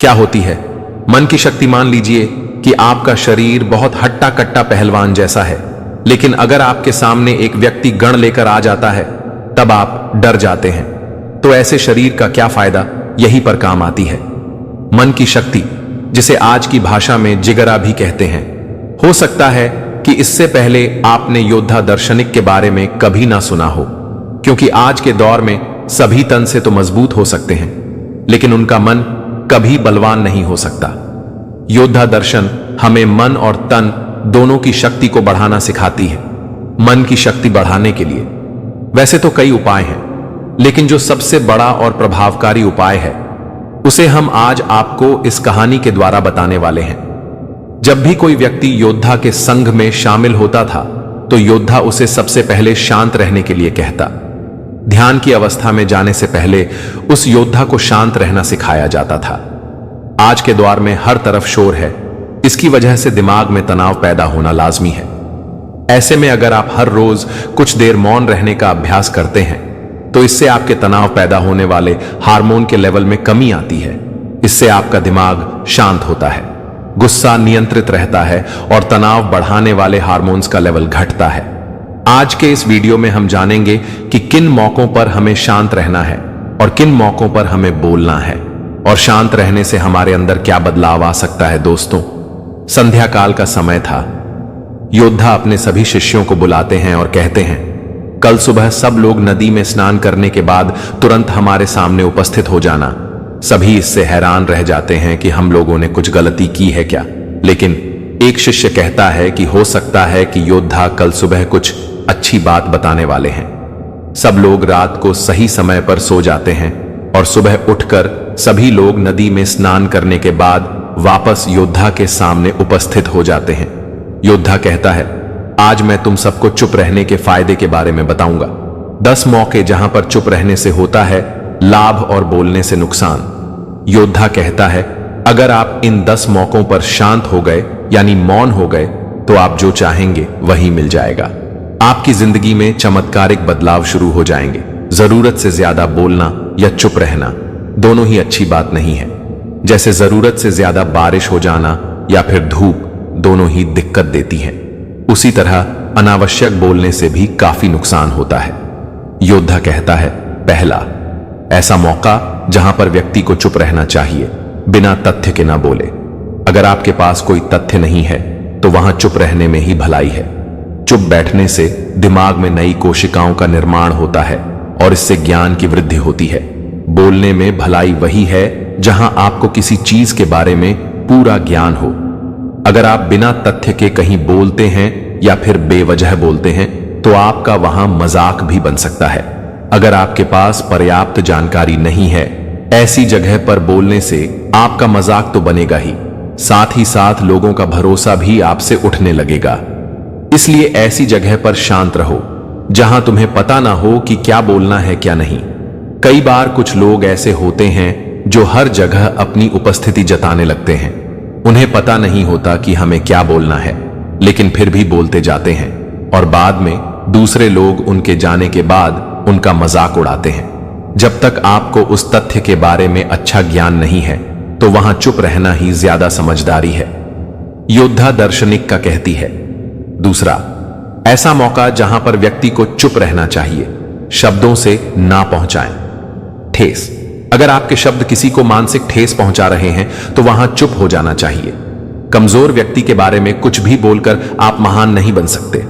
क्या होती है मन की शक्ति? मान लीजिए कि आपका शरीर बहुत हट्टा कट्टा पहलवान जैसा है, लेकिन अगर आपके सामने एक व्यक्ति गण लेकर आ जाता है तब आप डर जाते हैं। तो ऐसे शरीर का क्या फायदा? यहीं पर काम आती है मन की शक्ति, जिसे आज की भाषा में जिगरा भी कहते हैं। हो सकता है कि इससे पहले आपने योद्धा दार्शनिक के बारे में कभी ना सुना हो, क्योंकि आज के दौर में सभी तन से तो मजबूत हो सकते हैं, लेकिन उनका मन कभी बलवान नहीं हो सकता। योद्धा दर्शन हमें मन और तन दोनों की शक्ति को बढ़ाना सिखाती है। मन की शक्ति बढ़ाने के लिए वैसे तो कई उपाय हैं, लेकिन जो सबसे बड़ा और प्रभावकारी उपाय है उसे हम आज आपको इस कहानी के द्वारा बताने वाले हैं। जब भी कोई व्यक्ति योद्धा के संघ में शामिल होता था तो योद्धा उसे सबसे पहले शांत रहने के लिए कहता। ध्यान की अवस्था में जाने से पहले उस योद्धा को शांत रहना सिखाया जाता था। आज के दौर में हर तरफ शोर है, इसकी वजह से दिमाग में तनाव पैदा होना लाजमी है। ऐसे में अगर आप हर रोज कुछ देर मौन रहने का अभ्यास करते हैं तो इससे आपके तनाव पैदा होने वाले हार्मोन के लेवल में कमी आती है। इससे आपका दिमाग शांत होता है, गुस्सा नियंत्रित रहता है और तनाव बढ़ाने वाले हार्मोन्स का लेवल घटता है। आज के इस वीडियो में हम जानेंगे कि किन मौकों पर हमें शांत रहना है और किन मौकों पर हमें बोलना है, और शांत रहने से हमारे अंदर क्या बदलाव आ सकता है। दोस्तों, संध्या काल का समय था। योद्धा अपने सभी शिष्यों को बुलाते हैं और कहते हैं, कल सुबह सब लोग नदी में स्नान करने के बाद तुरंत हमारे सामने उपस्थित हो जाना। सभी इससे हैरान रह जाते हैं कि हम लोगों ने कुछ गलती की है क्या, लेकिन एक शिष्य कहता है कि हो सकता है कि योद्धा कल सुबह कुछ अच्छी बात बताने वाले हैं। सब लोग रात को सही समय पर सो जाते हैं और सुबह उठकर सभी लोग नदी में स्नान करने के बाद वापस योद्धा के सामने उपस्थित हो जाते हैं। योद्धा कहता है, आज मैं तुम सबको चुप रहने के फायदे के बारे में बताऊंगा। 10 मौके जहां पर चुप रहने से होता है लाभ और बोलने से नुकसान। योद्धा कहता है, अगर आप इन 10 मौकों पर शांत हो गए यानी मौन हो गए तो आप जो चाहेंगे वही मिल जाएगा। आपकी जिंदगी में चमत्कारिक बदलाव शुरू हो जाएंगे। जरूरत से ज्यादा बोलना या चुप रहना दोनों ही अच्छी बात नहीं है। जैसे जरूरत से ज्यादा बारिश हो जाना या फिर धूप दोनों ही दिक्कत देती हैं, उसी तरह अनावश्यक बोलने से भी काफी नुकसान होता है। योद्धा कहता है, पहला, ऐसा मौका जहां पर व्यक्ति को चुप रहना चाहिए, बिना तथ्य के ना बोले। अगर आपके पास कोई तथ्य नहीं है तो वहां चुप रहने में ही भलाई है। चुप बैठने से दिमाग में नई कोशिकाओं का निर्माण होता है और इससे ज्ञान की वृद्धि होती है। बोलने में भलाई वही है जहां आपको किसी चीज के बारे में पूरा ज्ञान हो। अगर आप बिना तथ्य के कहीं बोलते हैं या फिर बेवजह बोलते हैं तो आपका वहां मजाक भी बन सकता है। अगर आपके पास पर्याप्त जानकारी नहीं है, ऐसी जगह पर बोलने से आपका मजाक तो बनेगा ही, साथ ही साथ लोगों का भरोसा भी आपसे उठने लगेगा। इसलिए ऐसी जगह पर शांत रहो जहां तुम्हें पता ना हो कि क्या बोलना है क्या नहीं। कई बार कुछ लोग ऐसे होते हैं जो हर जगह अपनी उपस्थिति जताने लगते हैं। उन्हें पता नहीं होता कि हमें क्या बोलना है, लेकिन फिर भी बोलते जाते हैं और बाद में दूसरे लोग उनके जाने के बाद उनका मजाक उड़ाते हैं। जब तक आपको उस तथ्य के बारे में अच्छा ज्ञान नहीं है तो वहां चुप रहना ही ज्यादा समझदारी है। योद्धा दार्शनिक का कहती है। दूसरा, ऐसा मौका जहां पर व्यक्ति को चुप रहना चाहिए, शब्दों से ना पहुंचाएं। ठेस, अगर आपके शब्द किसी को मानसिक ठेस पहुंचा रहे हैं तो वहां चुप हो जाना चाहिए। कमजोर व्यक्ति के बारे में कुछ भी बोलकर आप महान नहीं बन सकते।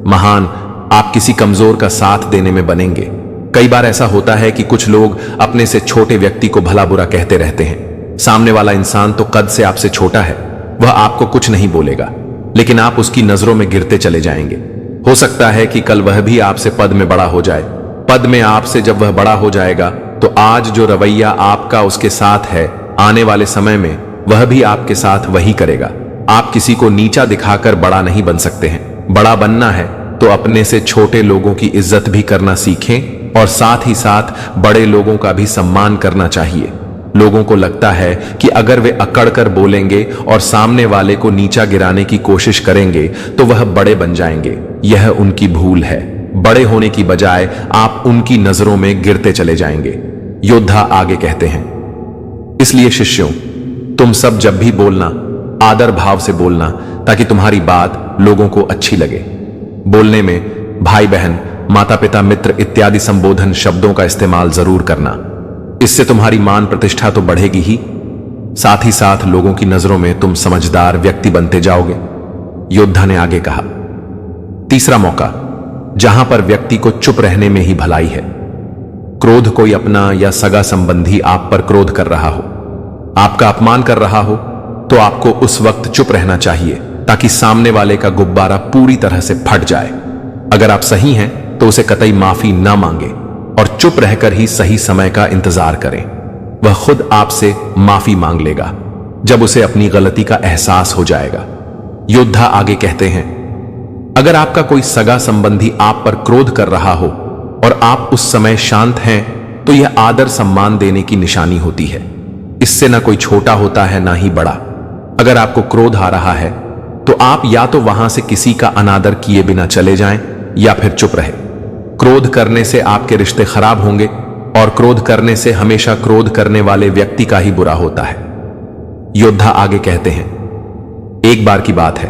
महान आप किसी कमजोर का साथ देने में बनेंगे। कई बार ऐसा होता है कि कुछ लोग अपने से छोटे व्यक्ति को भला बुरा कहते रहते हैं। सामने वाला इंसान तो कद से आपसे छोटा है, वह आपको कुछ नहीं बोलेगा, लेकिन आप उसकी नजरों में गिरते चले जाएंगे। हो सकता है कि कल वह भी आपसे पद में बड़ा हो जाए। पद में आपसे जब वह बड़ा हो जाएगा तो आज जो रवैया आपका उसके साथ है, आने वाले समय में वह भी आपके साथ वही करेगा। आप किसी को नीचा दिखाकर बड़ा नहीं बन सकते हैं। बड़ा बनना है तो अपने से छोटे लोगों की इज्जत भी करना सीखें और साथ ही साथ बड़े लोगों का भी सम्मान करना चाहिए। लोगों को लगता है कि अगर वे अकड़ कर बोलेंगे और सामने वाले को नीचा गिराने की कोशिश करेंगे तो वह बड़े बन जाएंगे। यह उनकी भूल है। बड़े होने की बजाय आप उनकी नजरों में गिरते चले जाएंगे। योद्धा आगे कहते हैं, इसलिए शिष्यों, तुम सब जब भी बोलना आदर भाव से बोलना, ताकि तुम्हारी बात लोगों को अच्छी लगे। बोलने में भाई बहन, माता पिता, मित्र इत्यादि संबोधन शब्दों का इस्तेमाल जरूर करना। इससे तुम्हारी मान प्रतिष्ठा तो बढ़ेगी ही, साथ ही साथ लोगों की नजरों में तुम समझदार व्यक्ति बनते जाओगे। योद्धा ने आगे कहा, तीसरा मौका, जहां पर व्यक्ति को चुप रहने में ही भलाई है। क्रोध कोई अपना या सगा संबंधी आप पर क्रोध कर रहा हो, आपका अपमान कर रहा हो, तो आपको उस वक्त चुप रहना चाहिए, ताकि सामने वाले का गुब्बारा पूरी तरह से फट जाए। अगर आप सही हैं तो उसे कतई माफी ना मांगे और चुप रहकर ही सही समय का इंतजार करें। वह खुद आपसे माफी मांग लेगा जब उसे अपनी गलती का एहसास हो जाएगा। योद्धा आगे कहते हैं, अगर आपका कोई सगा संबंधी आप पर क्रोध कर रहा हो और आप उस समय शांत हैं, तो यह आदर सम्मान देने की निशानी होती है। इससे ना कोई छोटा होता है ना ही बड़ा। अगर आपको क्रोध आ रहा है तो आप या तो वहां से किसी का अनादर किए बिना चले जाएं या फिर चुप रहे। क्रोध करने से आपके रिश्ते खराब होंगे और क्रोध करने से हमेशा क्रोध करने वाले व्यक्ति का ही बुरा होता है। योद्धा आगे कहते हैं, एक बार की बात है,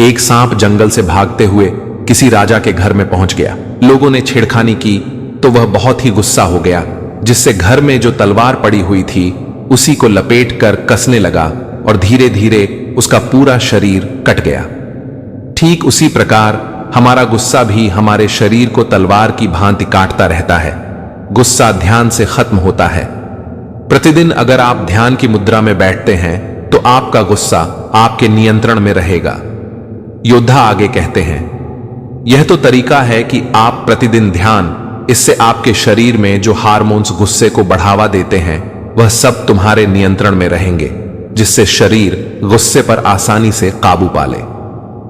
एक सांप जंगल से भागते हुए किसी राजा के घर में पहुंच गया। लोगों ने छेड़खानी की तो वह बहुत ही गुस्सा हो गया, जिससे घर में जो तलवार पड़ी हुई थी उसी को लपेट कर कसने लगा और धीरे धीरे उसका पूरा शरीर कट गया। ठीक उसी प्रकार हमारा गुस्सा भी हमारे शरीर को तलवार की भांति काटता रहता है। गुस्सा ध्यान से खत्म होता है। प्रतिदिन अगर आप ध्यान की मुद्रा में बैठते हैं तो आपका गुस्सा आपके नियंत्रण में रहेगा। योद्धा आगे कहते हैं, यह तो तरीका है कि आप प्रतिदिन ध्यान, इससे आपके शरीर में जो हार्मोन्स गुस्से को बढ़ावा देते हैं वह सब तुम्हारे नियंत्रण में रहेंगे, जिससे शरीर गुस्से पर आसानी से काबू पा ले।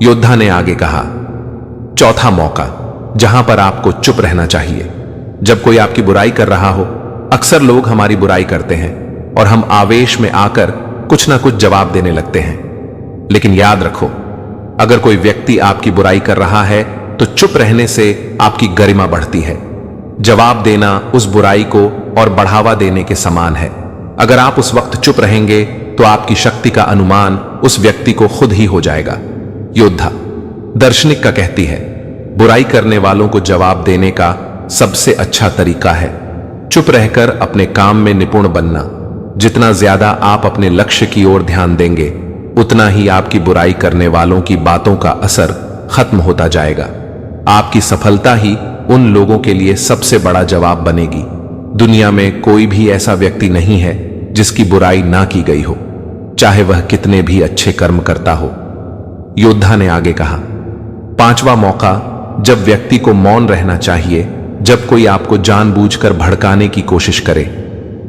योद्धा ने आगे कहा, चौथा मौका, जहां पर आपको चुप रहना चाहिए। जब कोई आपकी बुराई कर रहा हो, अक्सर लोग हमारी बुराई करते हैं और हम आवेश में आकर कुछ ना कुछ जवाब देने लगते हैं। लेकिन याद रखो, अगर कोई व्यक्ति आपकी बुराई कर रहा है तो चुप रहने से आपकी गरिमा बढ़ती है। जवाब देना उस बुराई को और बढ़ावा देने के समान है। अगर आप उस वक्त चुप रहेंगे तो आपकी शक्ति का अनुमान उस व्यक्ति को खुद ही हो जाएगा। योद्धा दार्शनिक का कहती है, बुराई करने वालों को जवाब देने का सबसे अच्छा तरीका है चुप रहकर अपने काम में निपुण बनना। जितना ज्यादा आप अपने लक्ष्य की ओर ध्यान देंगे, उतना ही आपकी बुराई करने वालों की बातों का असर खत्म होता जाएगा। आपकी सफलता ही उन लोगों के लिए सबसे बड़ा जवाब बनेगी। दुनिया में कोई भी ऐसा व्यक्ति नहीं है जिसकी बुराई ना की गई हो, चाहे वह कितने भी अच्छे कर्म करता हो। योद्धा ने आगे कहा, पांचवा मौका, जब व्यक्ति को मौन रहना चाहिए जब कोई आपको जानबूझकर भड़काने की कोशिश करे।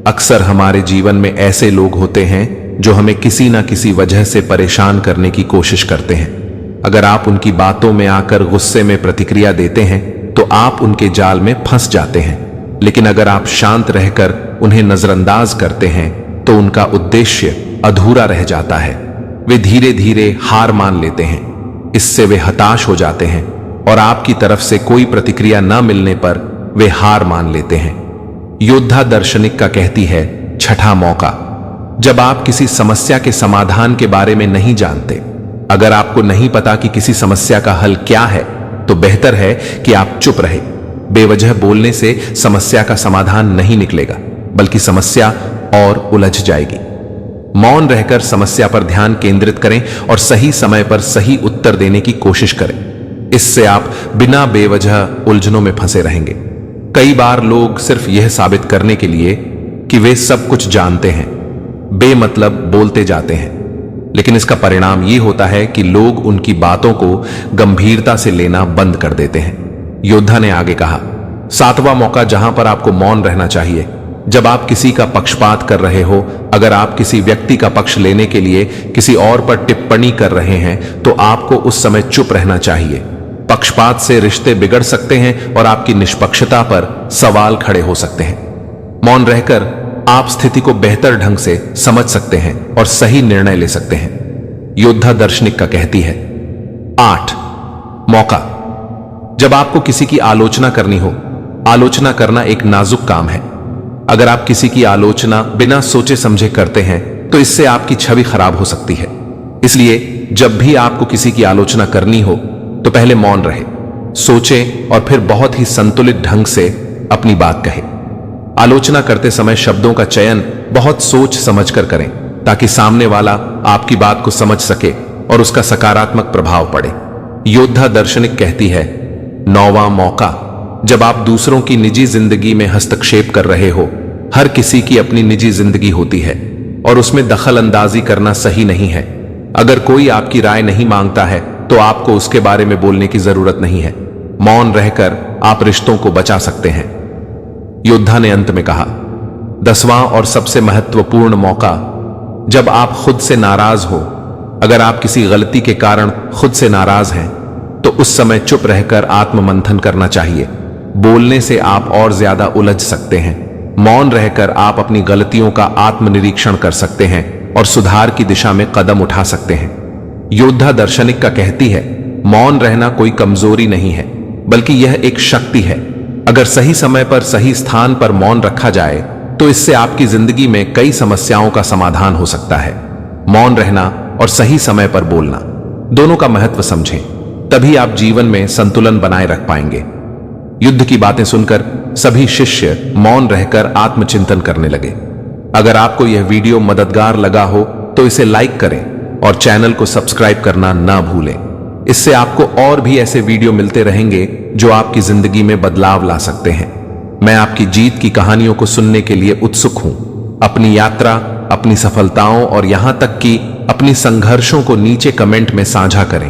अक्सर हमारे जीवन में ऐसे लोग होते हैं जो हमें किसी ना किसी वजह से परेशान करने की कोशिश करते हैं। अगर आप उनकी बातों में आकर गुस्से में प्रतिक्रिया देते हैं तो आप उनके जाल में फंस जाते हैं। लेकिन अगर आप शांत रहकर उन्हें नजरअंदाज करते हैं तो उनका उद्देश्य अधूरा रह जाता है। वे धीरे धीरे हार मान लेते हैं। इससे वे हताश हो जाते हैं और आपकी तरफ से कोई प्रतिक्रिया न मिलने पर वे हार मान लेते हैं। योद्धा दार्शनिक का कहती है, छठा मौका, जब आप किसी समस्या के समाधान के बारे में नहीं जानते। अगर आपको नहीं पता कि किसी समस्या का हल क्या है तो बेहतर है कि आप चुप रहे। बेवजह बोलने से समस्या का समाधान नहीं निकलेगा, बल्कि समस्या और उलझ जाएगी। मौन रहकर समस्या पर ध्यान केंद्रित करें और सही समय पर सही उत्तर देने की कोशिश करें। इससे आप बिना बेवजह उलझनों में फंसे रहेंगे। कई बार लोग सिर्फ यह साबित करने के लिए कि वे सब कुछ जानते हैं, बेमतलब बोलते जाते हैं, लेकिन इसका परिणाम यह होता है कि लोग उनकी बातों को गंभीरता से लेना बंद कर देते हैं। योद्धा ने आगे कहा, सातवां मौका, जहां पर आपको मौन रहना चाहिए, जब आप किसी का पक्षपात कर रहे हो। अगर आप किसी व्यक्ति का पक्ष लेने के लिए किसी और पर टिप्पणी कर रहे हैं तो आपको उस समय चुप रहना चाहिए। पक्षपात से रिश्ते बिगड़ सकते हैं और आपकी निष्पक्षता पर सवाल खड़े हो सकते हैं। मौन रहकर आप स्थिति को बेहतर ढंग से समझ सकते हैं और सही निर्णय ले सकते हैं। योद्धा दार्शनिक का कहती है, 8 मौका, जब आपको किसी की आलोचना करनी हो। आलोचना करना एक नाजुक काम है। अगर आप किसी की आलोचना बिना सोचे समझे करते हैं तो इससे आपकी छवि खराब हो सकती है। इसलिए जब भी आपको किसी की आलोचना करनी हो तो पहले मौन रहे, सोचे और फिर बहुत ही संतुलित ढंग से अपनी बात कहे। आलोचना करते समय शब्दों का चयन बहुत सोच समझकर करें ताकि सामने वाला आपकी बात को समझ सके और उसका सकारात्मक प्रभाव पड़े। योद्धा दार्शनिक कहती है, 9वां मौका, जब आप दूसरों की निजी जिंदगी में हस्तक्षेप कर रहे हो। हर किसी की अपनी निजी जिंदगी होती है और उसमें दखल अंदाजी करना सही नहीं है। अगर कोई आपकी राय नहीं मांगता है तो आपको उसके बारे में बोलने की जरूरत नहीं है। मौन रहकर आप रिश्तों को बचा सकते हैं। योद्धा ने अंत में कहा, 10वां और सबसे महत्वपूर्ण मौका, जब आप खुद से नाराज हो। अगर आप किसी गलती के कारण खुद से नाराज हैं तो उस समय चुप रहकर आत्ममंथन करना चाहिए। बोलने से आप और ज्यादा उलझ सकते हैं। मौन रहकर आप अपनी गलतियों का आत्मनिरीक्षण कर सकते हैं और सुधार की दिशा में कदम उठा सकते हैं। योद्धा दार्शनिक का कहती है, मौन रहना कोई कमजोरी नहीं है बल्कि यह एक शक्ति है। अगर सही समय पर सही स्थान पर मौन रखा जाए तो इससे आपकी जिंदगी में कई समस्याओं का समाधान हो सकता है। मौन रहना और सही समय पर बोलना दोनों का महत्व समझें, तभी आप जीवन में संतुलन बनाए रख पाएंगे। युद्ध की बातें सुनकर सभी शिष्य मौन रहकर आत्मचिंतन करने लगे। अगर आपको यह वीडियो मददगार लगा हो तो इसे लाइक करें और चैनल को सब्सक्राइब करना ना भूलें। इससे आपको और भी ऐसे वीडियो मिलते रहेंगे जो आपकी जिंदगी में बदलाव ला सकते हैं। मैं आपकी जीत की कहानियों को सुनने के लिए उत्सुक हूं। अपनी यात्रा, अपनी सफलताओं और यहां तक कि अपनी संघर्षों को नीचे कमेंट में साझा करें।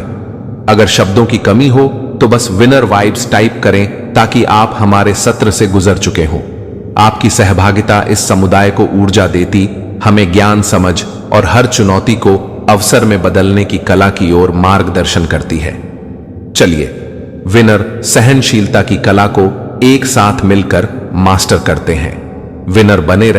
अगर शब्दों की कमी हो तो बस विनर वाइब्स टाइप करें ताकि आप हमारे सत्र से गुजर चुके हो। आपकी सहभागिता इस समुदाय को ऊर्जा देती, हमें ज्ञान, समझ और हर चुनौती को अवसर में बदलने की कला की ओर मार्गदर्शन करती है। चलिए विनर सहनशीलता की कला को एक साथ मिलकर मास्टर करते हैं। विनर बने रहे।